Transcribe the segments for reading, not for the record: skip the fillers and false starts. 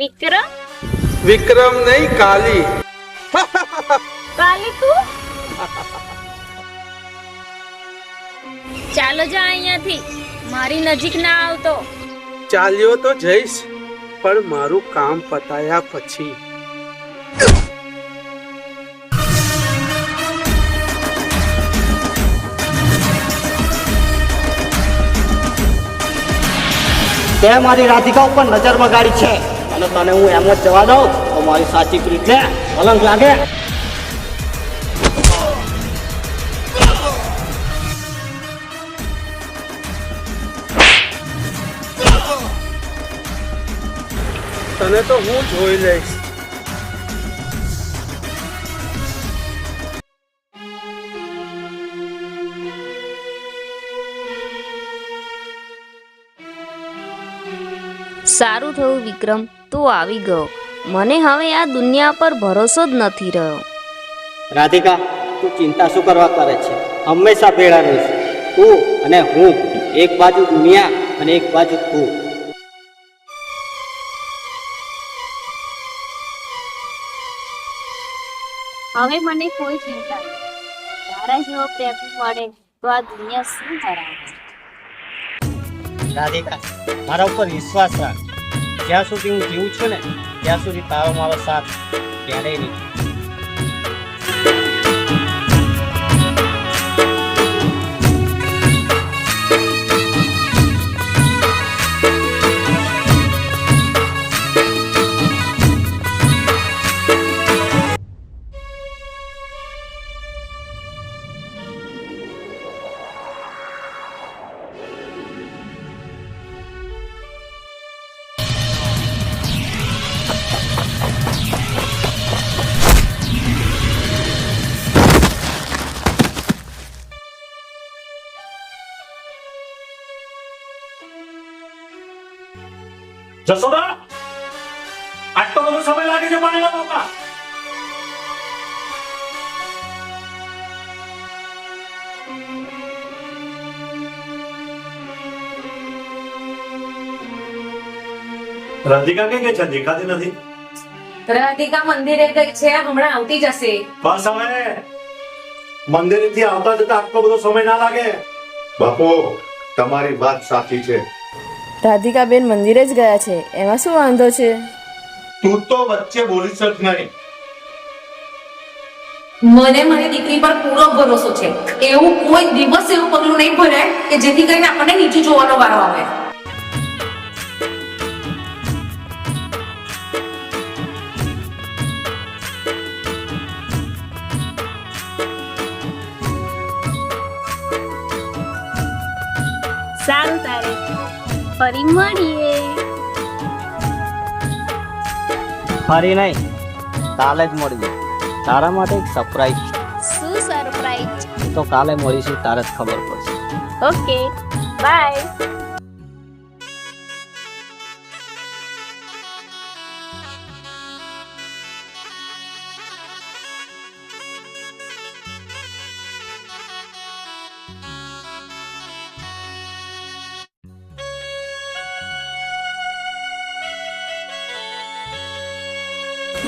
વિક્રમ? વિક્રમ નહીં, કાલી. કાલી તું? ચાલો જા અહીંયાથી, મારી નજીક ના આવતો. ચાલ્યો તો જઈશ, પણ મારું કામ પતાયા પછી. તે મારી રાધિકા ઉપર નજર બગાડી છે અને તને હું એમ જ જવા દઉં તો મારી સાચી પ્રીતને કલંક લાગે. તને તો હું જોઈ લઈશ. સારું થયું વિક્રમ, તું આવી ગયો. મને હવે આ દુનિયા પર ભરોસો જ નથી રહ્યો. રાધિકા, તું ચિંતા શું કરવા કરે છે? હંમેશા ભેળા રહીશ. તું અને હું, એક બાજુ દુનિયા અને એક બાજુ તું. હવે મને કોઈ ચિંતા નથી. તારા જેવો પ્રેમ મળે તો આ દુનિયા શું હરાવે. રાધિકા, મારા ઉપર વિશ્વાસ રાખ. જ્યાં સુધી હું જીવું છું ને ત્યાં સુધી તારો મારો સાથ ક્યારેય નહીં. જસોદા, આટલો બધો સમય લાગે છે પાણી લાવવામાં? રાધિકા કઈ ગઈ છે? દેખાતી નથી. રાધિકા મંદિરે ગઈ છે, હમણાં આવતી જશે. બસ હવે મંદિરેથી આવતા જતા આટલો બધો સમય ના લાગે. બાપુ, તમારી વાત સાચી છે. રાધિકા બેન મંદિરે જ ગયા છે, એમાં શું વાંધો છે? તું તો વચ્ચે બોલીશ જ નહીં. મને મારી દીકરી પર પૂરો ભરોસો છે. એવું કોઈ દિવસ એવું પગલું નહીં ભરાય કે જેથી કરીને આપણને નીચું જોવાનો વારો આવે. સારું તારે, ફરી મળીએ. ફરી નહીં, કાલે જ મળીએ. તારા માટે એક સરપ્રાઈઝ છે. શું સરપ્રાઈઝ? તો કાલે મળીશું, તારે જ ખબર પડશે. Okay, by.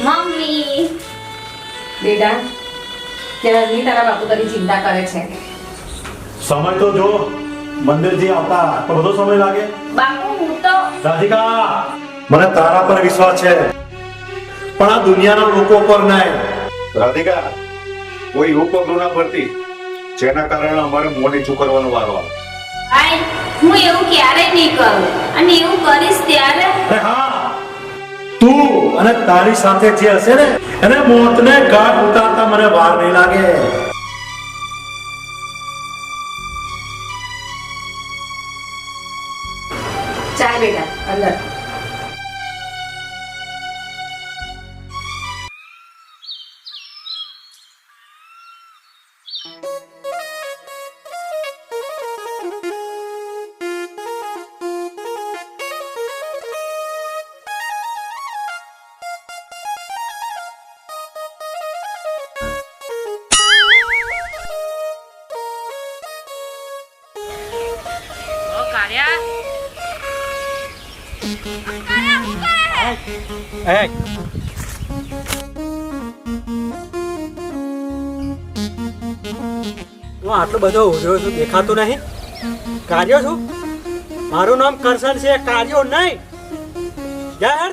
મમ્મી, બેટા, ત્યારની તારા બાપુ તારી ચિંતા કરે છે. સમય તો જો, મંદિરથી આવતા આટલો બધો સમય લાગે? બાપુ હું તો રાધિકા, મને તારા પર વિશ્વાસ છે, પણ આ દુનિયાના લોકો પર નહીં. રાધિકા, કોઈ એવું પગલું ના ભરતી જેના કારણે અમારે મોં નીચું કરવાનો વારો આવે. ભાઈ, હું એવું ક્યારેય નહીં કરું, અને એવું કરીશ ત્યારે અરે હા, તું અને તારી સાથે જે હશે ને એને મોતને ઘાટ ઉતારતા મને વાર નહીં લાગે. ચાલ બેટા, અંદર. હું આટલો બધો ઉધરો છું, દેખાતું નહીં? કાર્યો છું? મારું નામ કરશન છે, કાર્યો નહીં. યાર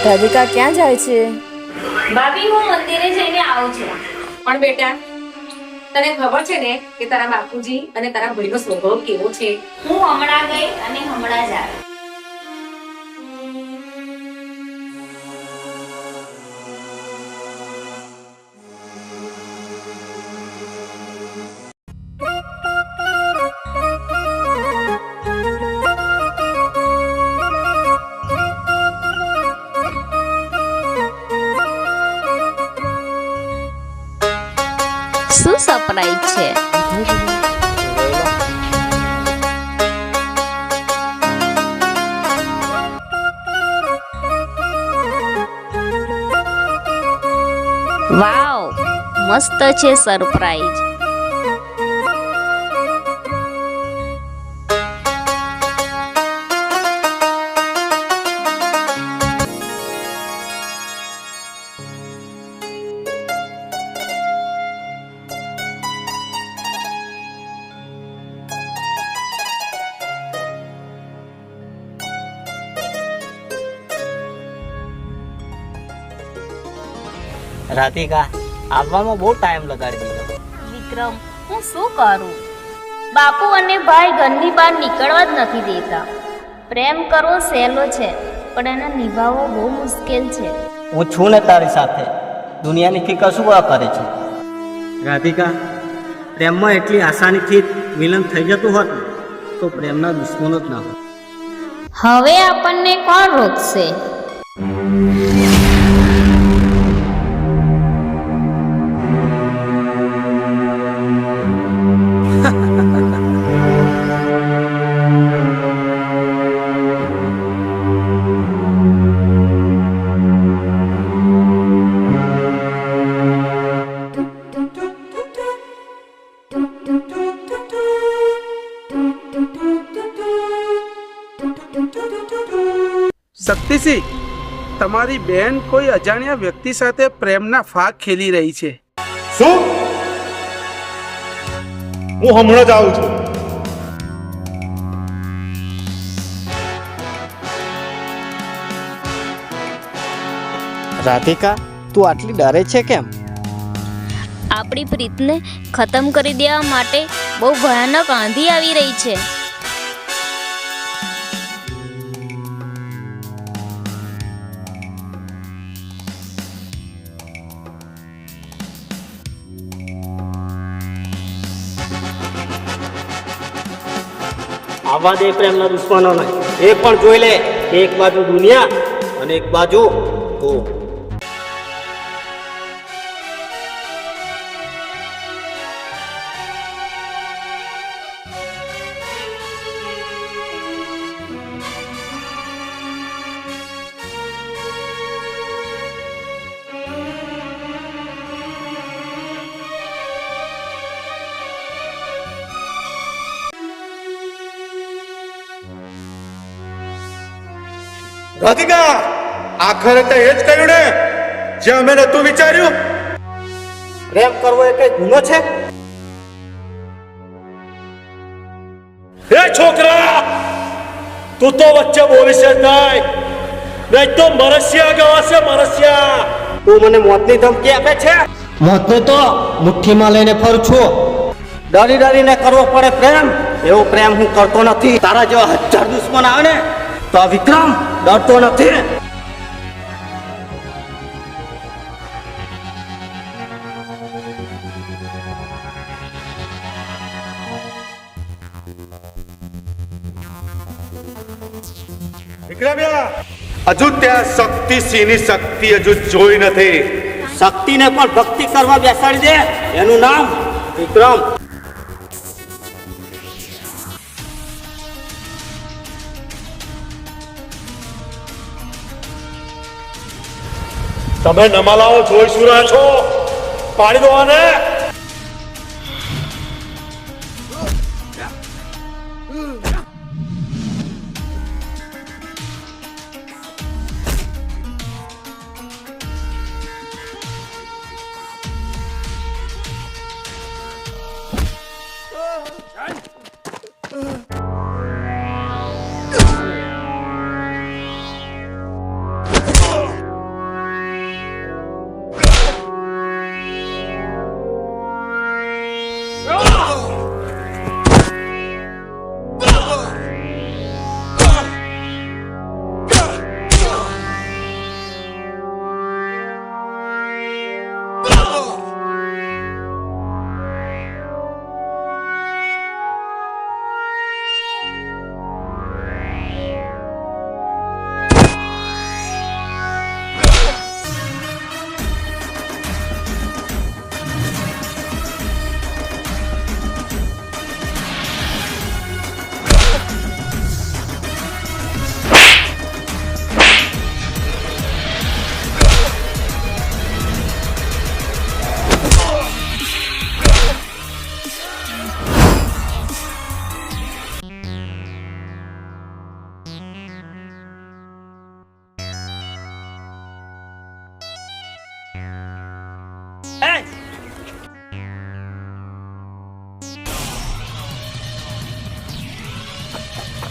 રાધિકા ક્યાં જાય છે? ભાભી હું મંદિરે જઈને આવું છું. પણ બેટા તને ખબર છે ને કે તારા બાપુજી અને તારા ભાઈનો સ્વભાવ કેવો છે? હું હમણાં ગઈ અને હમણાં જ આવી. શું સરપ્રાઈઝ છે? વાવ, મસ્ત છે સરપ્રાઈઝ. રાધિકા, આવવામાં બહુ ટાઈમ લગાડી દીધો. વિક્રમ, હું શું કરું? બાપુ અને ભાઈ ઘરની બહાર નીકળવા જ નથી દેતા. પ્રેમ કરવો સહેલો છે, પણ એને નિભાવવો બહુ મુશ્કેલ છે. હું છું ને તારી સાથે. દુનિયાની ફિકર શું કરે છે? રાધિકા, પ્રેમમાં એટલી આસાનીથી મિલન થઈ જતું હોત ને તો પ્રેમના દુશ્મનો જ ના હોત. હવે આપણને કોણ રોકશે? શક્તિસિંહ, તમારી બેન કોઈ અજાણ્યા વ્યક્તિ સાથે પ્રેમના ફાગ ખેલી રહી છે. શું? હું હમણાં જ આવું છું. રાધિકા, તું આટલી ડરે છે કેમ? આપણી પ્રીતને ખતમ કરી દેવા માટે બહુ ભયાનક આંધી આવી રહી છે. આવા દે પ્રેમના દુશ્મનો નહીં. એક પણ જોઈ લે. એક બાજુ દુનિયા અને એક બાજુ તું. રાધિકા, આખરે તે એ જ કહ્યું ને જે અમે નતું વિચાર્યું. પ્રેમ કરવો એ કઈ ગુનો છે? એ છોકરા, તું તો વચ્ચે બોલીશ જ નહીં તો મરસિયા ગવાશે, મરસિયા. તું મને મોતની ધમકી આપે છે? મોતને તો મુઠ્ઠીમાં લઈને ફરું છું. ડરી ડરીને કરવો પડે પ્રેમ. એવો પ્રેમ હું કરતો નથી. તારા જેવા 1000 દુશ્મન આવે ને તો આ વિક્રમ ડરતો નથી ને? વિક્રમ્યા હજુ ત્યાં શક્તિસિંહની શક્તિ હજુ જોઈ નથી. શક્તિને પણ ભક્તિ કરવા બેસાડી દે, એનું નામ વિક્રમ. તમે નમાલાઓ જોઈ શું રહ્યા છો? પાડી દો આને.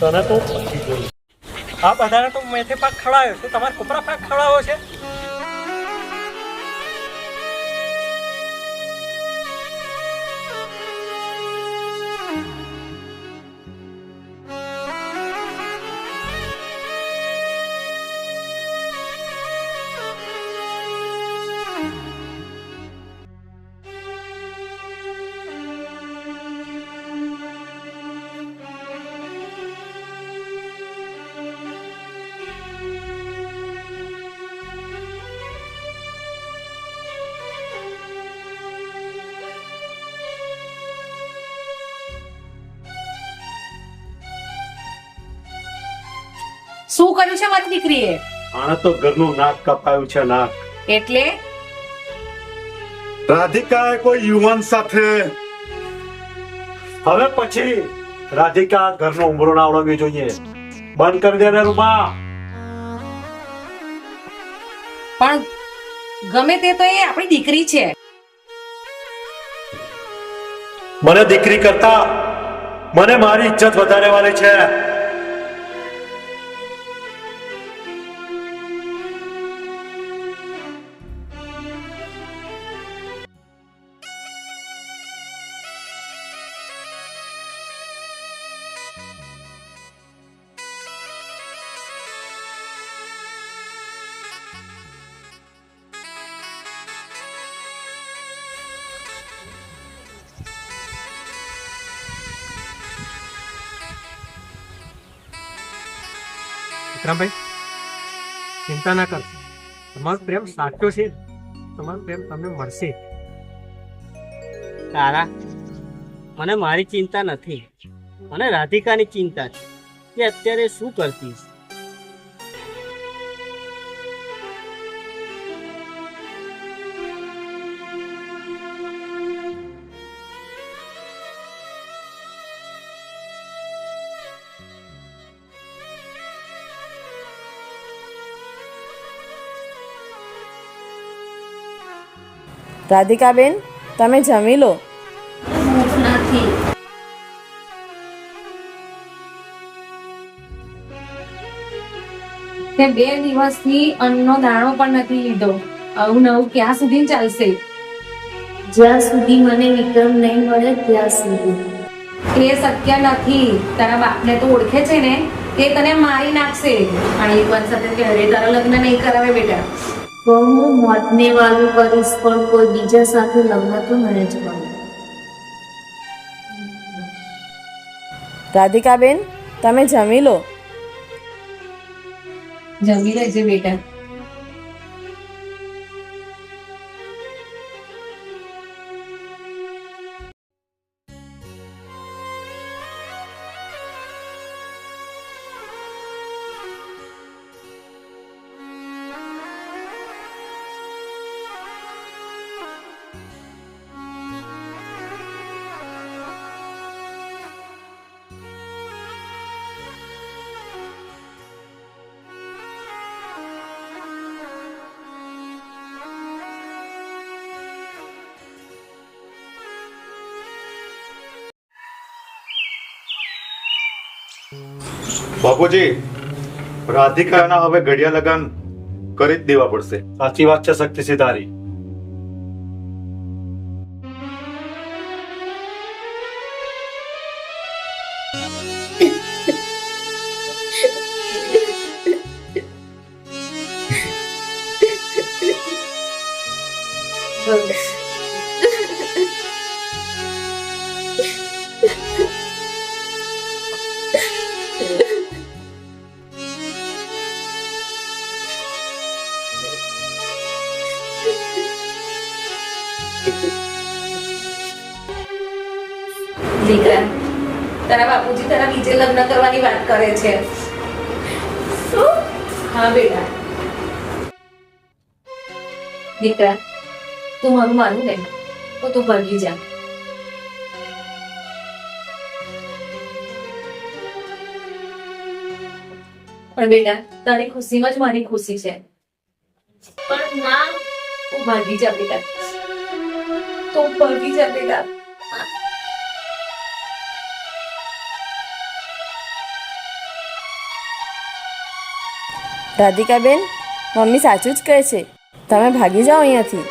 તને તો પછી જોયું. આ બધાને તો મેથે પાક ખવડાવ્યો છે, તમારે કોપરા પાક ખવડાવ્યો છે. શું કર્યું છે મારી દીકરીએ? આને તો ઘરનું નાક કપાયું છે, નાક. એટલે રાધિકાએ કોઈ યુવાન સાથે હવે પછી રાધિકા ઘરનો ઉંબરો ના ઓળંગવી જોઈએ. બંધ કરી દે ને રૂમા. પણ ગમે તે તો એ આપણી દીકરી છે. મને દીકરી કરતા મને મારી ઇજ્જત વધારે વાળી છે. વિક્રમભાઈ, ચિંતા ના કરશો. તમારો પ્રેમ સાચો છે, તમારો પ્રેમ તમને મળશે. તારા મને મારી ચિંતા નથી, મને રાધિકાની ચિંતા છે કે અત્યારે શું કરતી છે. રાધિકાબેન, તમે જમી લો. ભૂખ નથી. તે 2 દિવસથી અન્નનો દાણો પણ નથી લીધો. આવું નવું ક્યાં સુધી ચાલશે? જ્યાં સુધી મને વિક્રમ નહીં મળે ત્યાં સુધી. એ શક્ય નથી. તારા બાપને તો ઓળખે છે ને, તે તને મારી નાખશે અને એક વાત સાથે ક્યારે તારા લગ્ન નહીં કરાવે બેટા. તો હું મોતને વાલું કરીશ પણ કોઈ બીજા સાથે લગ્ન તો નહીં જ કરું. રાધિકાબેન, તમે જમી લો. જમી લેજે બેટા. બાપુજી, રાધિકાના હવે ઘડિયા લગન કરી જ દેવા પડશે. સાચી વાત છે શક્તિસિંહ તારી. દીકરા, તારા બાપુજી તારા બીજે લગ્ન કરવાની વાત કરે છે. શું? હા બેટા. દીકરા, તું મારું માનું ને તો તું ભાગી જા. પણ બેટા, તારી ખુશીમાં જ મારી ખુશી છે. પણ ના, તું ભાગી જા બેટા. તું ભાગી જા બેટા. રાધિકાબેન, મમ્મી સાચું જ કહે છે. તમે ભાગી જાઓ અહીંયાથી.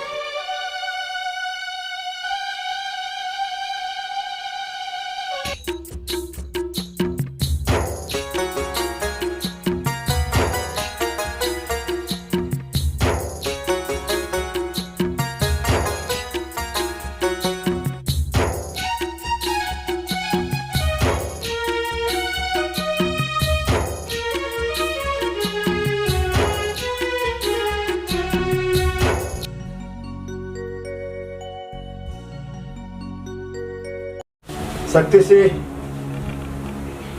શક્તિસિંહ,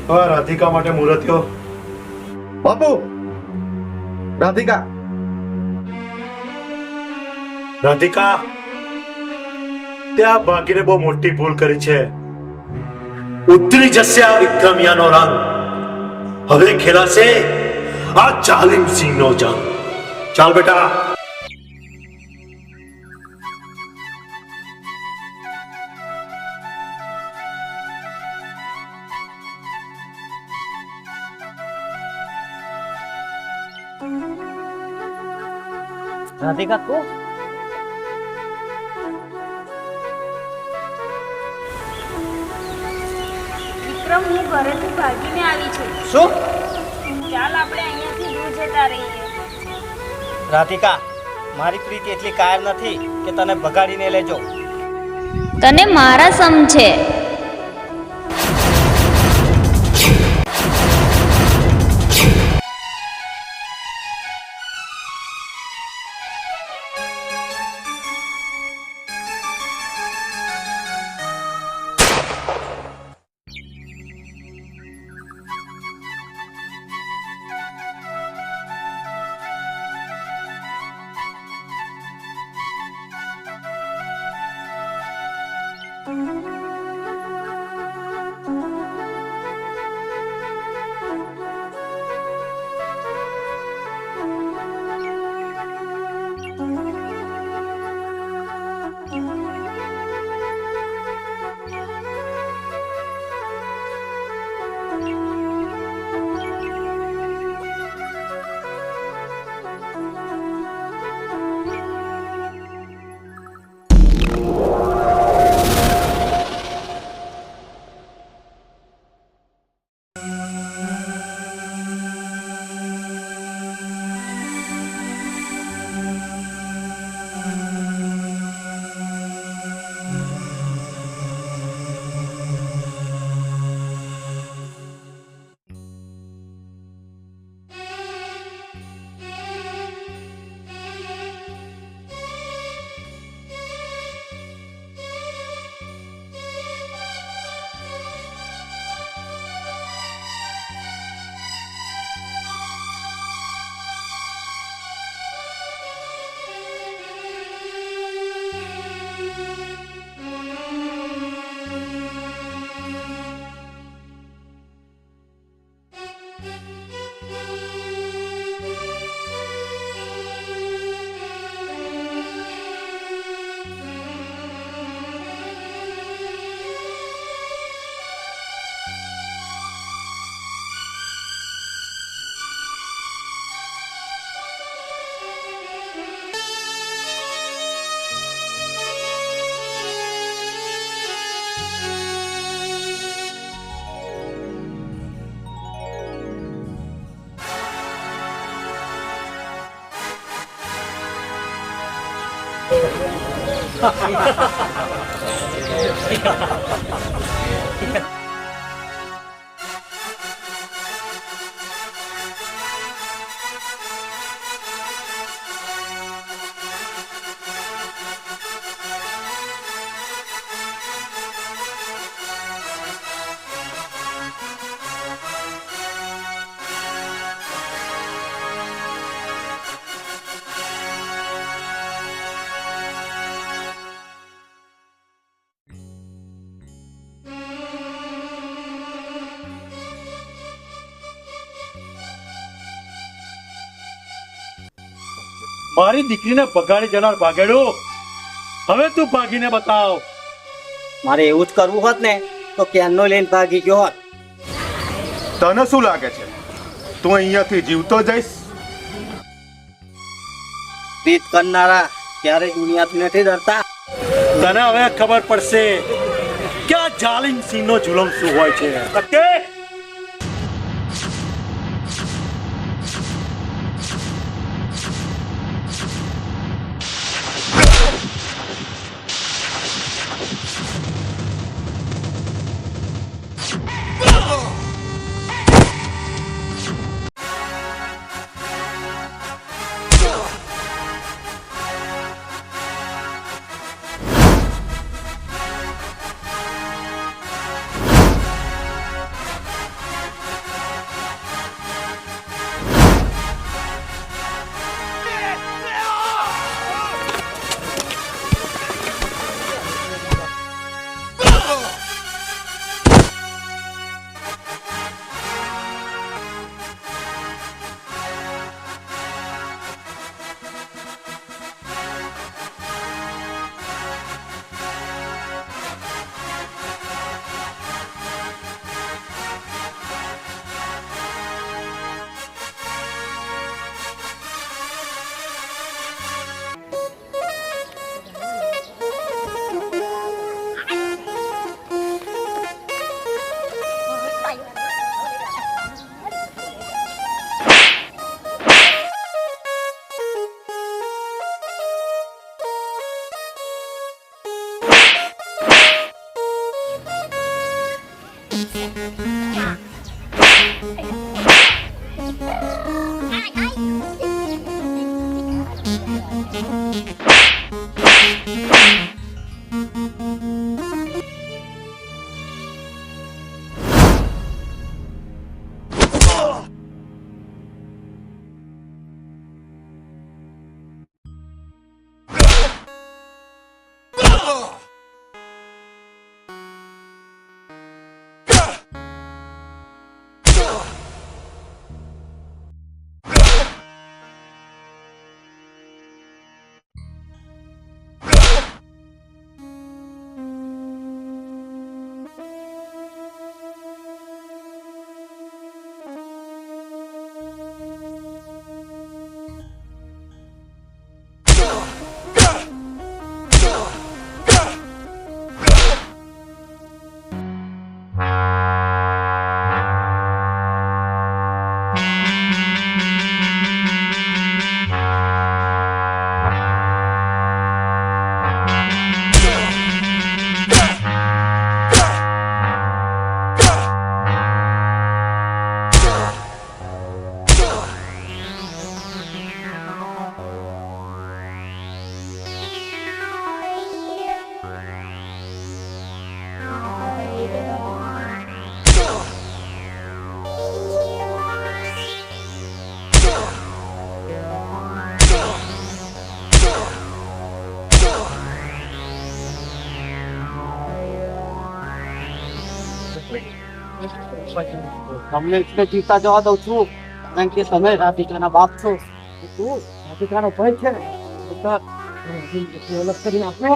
હવે રાધિકા માટે મુહૂર્ત થયો. બાપુ, રાધિકા. રાધિકા, ત્યાં ભાગીને બહુ મોટી ભૂલ કરી છે. ઉતરી જશે આ વિક્રમિયાનો રંગ. હવે ખેલાશે આ જાલિમ સિંહનો જંગ. ચાલ બેટા. રાધિકા, તું વિક્રમ, હું ઘરેથી ભાગીને આવી છું. શું? ચાલ આપણે અહીંયાથી દૂર જતા રહીએ. રાધિકા, મારી પ્રીતિ એટલી કાયર નથી કે તને ભગાડીને લેજો. તને મારા સમ છે. મારી દીકરીને બગાડી જનાર ભાગેડું, હવે તું ભાગીને બતાવ. મારે એવું જ કરવું હોત ને તો ક્યારનો લઈને ભાગી ગયો હોત. તને શું લાગે છે તું અહીંયાથી જીવતો જઈશ? પ્રીત કરનારા ક્યારેય દુનિયાથી નથી ડરતા. તને હવે ખબર પડશે કે આ જાલિમ સિંહનો જુલમ શું હોય છે. ઓકે? તમને એટલે જીવતા જવા દઉં છું કારણ કે તમે રાધિકાના બાપ છો. તું રાધિકાનો ભાઈ છે ને અલગ કરી નાખો.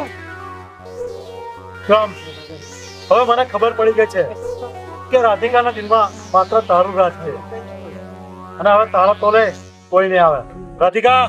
રામ, હવે મને ખબર પડી ગઈ છે કે રાધિકાના દિલમાં માત્ર તારું રાજ છે અને હવે તારા તોલે કોઈ નહીં આવે. રાધિકા,